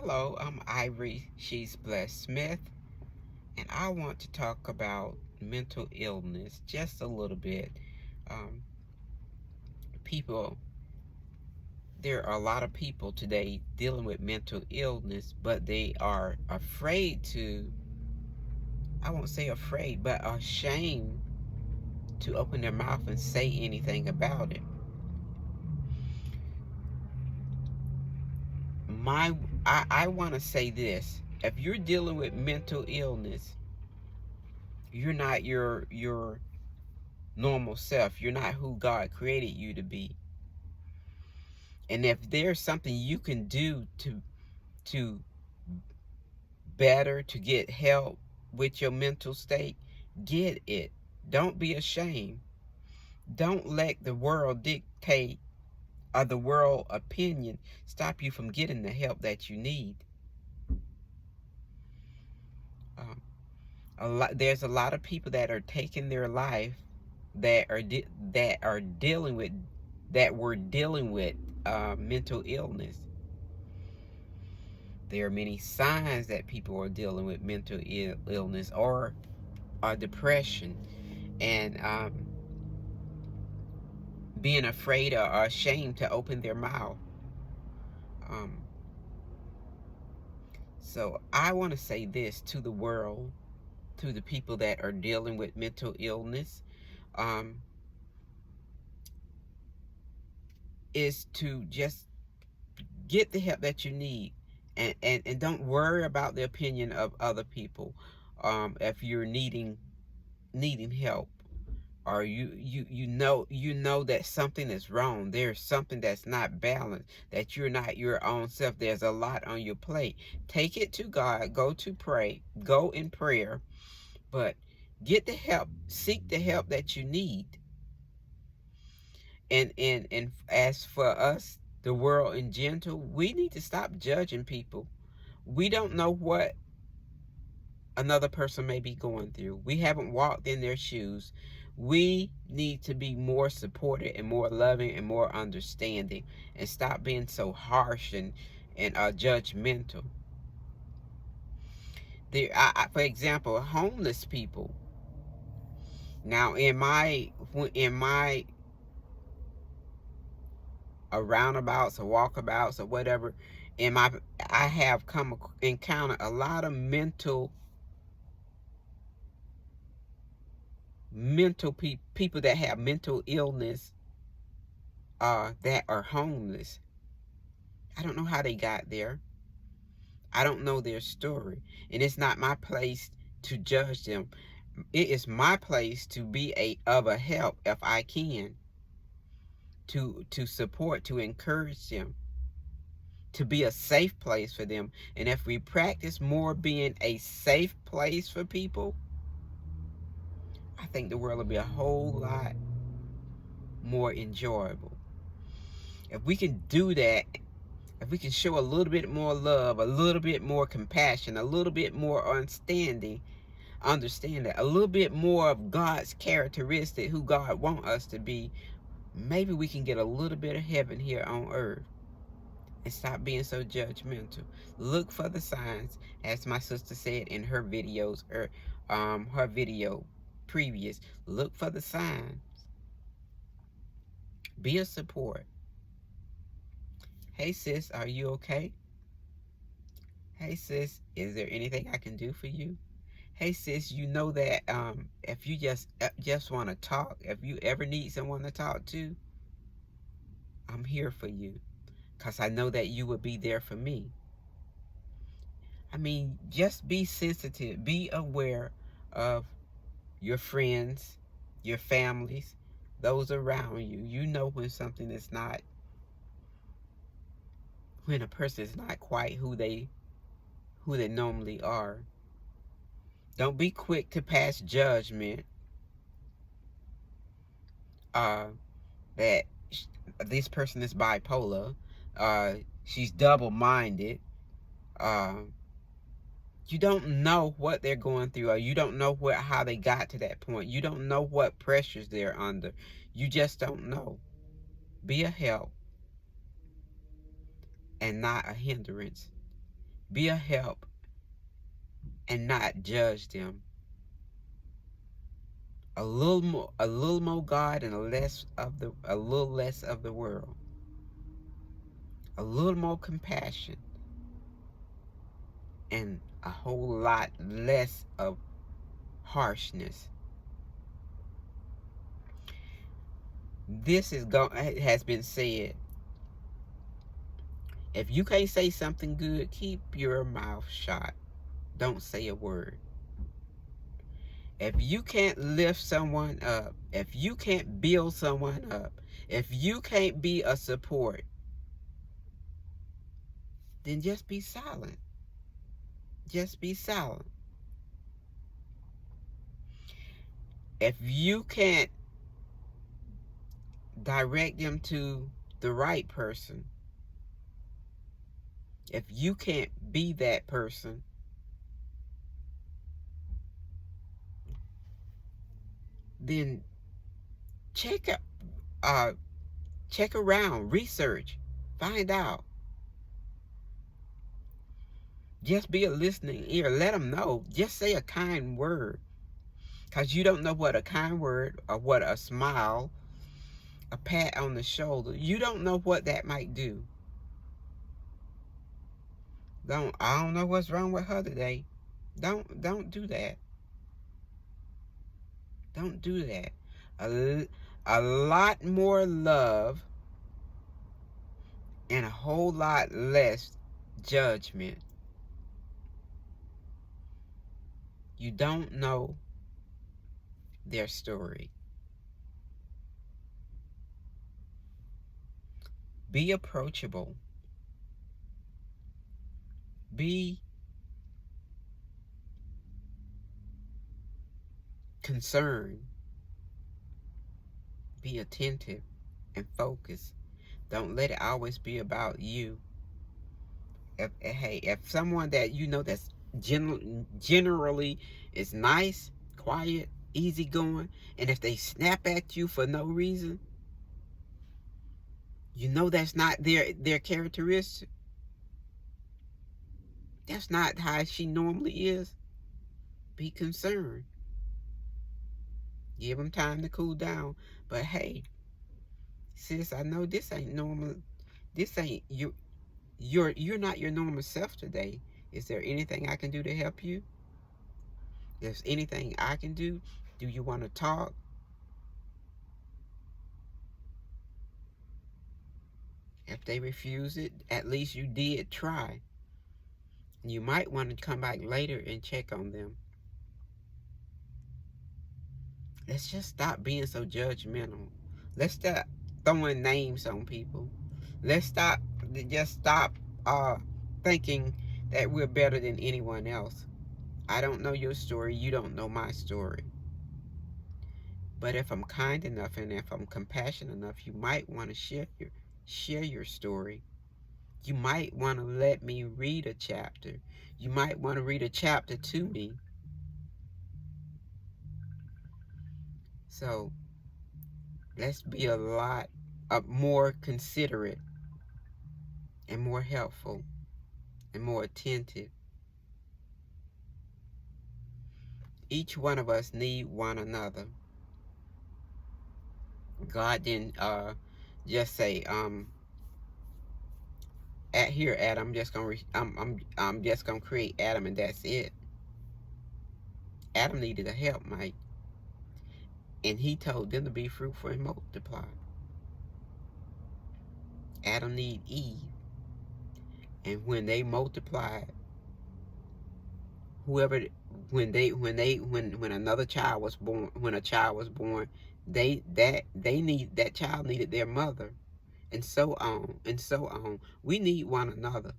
Hello, I'm Ivory. She's Blessed Smith, and I want to talk about mental illness just a little bit. Um, people, there are a lot of people today dealing with mental illness, but they are afraid to, I won't say afraid, but ashamed to open their mouth and say anything about it. My, I want to say this. If you're dealing with mental illness, you're not your normal self. You're not who God created you to be. And if there's something you can do to better, to get help with your mental state, get it. Don't be ashamed. Don't let the world dictate or the world opinion stop you from getting the help that you need. Um, there's a lot of people that are taking their life that are dealing with that were dealing with mental illness. There are many signs that people are dealing with mental illness or depression, and being afraid or ashamed to open their mouth. Um, so I want to say this to the world, to the people that are dealing with mental illness, um, is to just get the help that you need, and don't worry about the opinion of other people. If you're needing help, or you know that something is wrong, there's something that's not balanced, that you're not your own self, there's a lot on your plate, take it to God, go in prayer, but get the help, seek the help that you need. And as for us, the world in general, we need to stop judging people. We don't know what another person may be going through. We haven't walked in their shoes. We need to be more supportive and more loving and more understanding, and stop being so harsh and judgmental. For example, homeless people. Now, in my roundabouts or walkabouts or whatever, in my I have come encounter a lot of people that have mental illness, that are homeless. I don't know how they got there. I don't know their story, and it's not my place to judge them. It is my place to be a help if I can, to support, to encourage them, to be a safe place for them. And if we practice more being a safe place for people, I think the world will be a whole lot more enjoyable. If we can do that, if we can show a little bit more love, a little bit more compassion, a little bit more understanding, a little bit more of God's characteristic, who God wants us to be, maybe we can get a little bit of heaven here on earth and stop being so judgmental. Look for the signs, as my sister said in her videos, or her video previous. Look for the signs. Be a support. Hey sis, are you okay? Hey sis, is there anything I can do for you? Hey sis, you know that if you just want to talk, if you ever need someone to talk to, I'm here for you, because I know that you will be there for me. I mean, just be sensitive, be aware of your friends, your families, those around you. You know when something is not, when a person is not quite who they normally are. Don't be quick to pass judgment, uh, that this person is bipolar, uh, she's double-minded. Uh, you don't know what they're going through, or you don't know how they got to that point. You don't know what pressures they're under. You just don't know. Be a help and not a hindrance. Be a help and not judge them. A little more God and a little less of the world. A little more compassion and a whole lot less of harshness. This has been said. If you can't say something good, keep your mouth shut. Don't say a word. If you can't lift someone up, if you can't build someone up, if you can't be a support, then just be silent. Just be silent. If you can't direct them to the right person, if you can't be that person, then check around, research, find out. Just be a listening ear. Let them know. Just say a kind word. Because you don't know what a kind word or what a smile, a pat on the shoulder, you don't know what that might do. I don't know what's wrong with her today. Don't do that. Don't do that. A lot more love and a whole lot less judgment. You don't know their story. Be approachable. Be concerned. Be attentive and focused. Don't let it always be about you. If someone that you know that's generally is nice, quiet, easygoing, and if they snap at you for no reason, you know that's not their characteristic. That's not how she normally is. Be concerned. Give them time to cool down. But hey, sis, I know this ain't normal. This ain't you. You're not your normal self today. Is there anything I can do to help you? If there's anything I can do, do you want to talk? If they refuse it, at least you did try. You might want to come back later and check on them. Let's just stop being so judgmental. Let's stop throwing names on people. Let's just stop thinking that we're better than anyone else. I don't know your story. You don't know my story. But if I'm kind enough and if I'm compassionate enough, you might want to share your story. You might want to let me read a chapter. You might want to read a chapter to me. So let's be a lot more considerate and more helpful and more attentive. Each one of us need one another. God didn't just say at here, Adam, I'm just gonna create Adam and that's it. Adam needed a helpmate, and he told them to be fruitful and multiply. Adam needed Eve, and when they multiplied, when another child was born, when a child was born, that child needed their mother, and so on and so on. We need one another,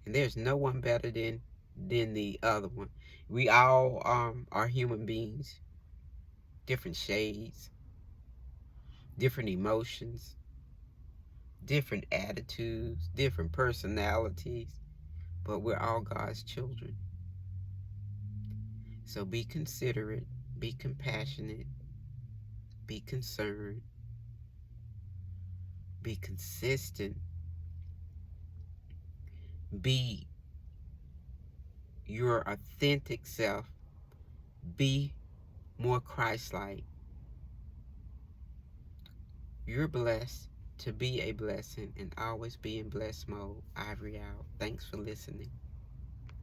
and there's no one better than the other one. We all are human beings, different shades, different emotions, different attitudes, different personalities, but we're all God's children. So be considerate, be compassionate, be concerned, be consistent, Be your authentic self. Be more Christ-like. You're blessed to be a blessing and always be in blessed mode. Ivory out. Thanks for listening.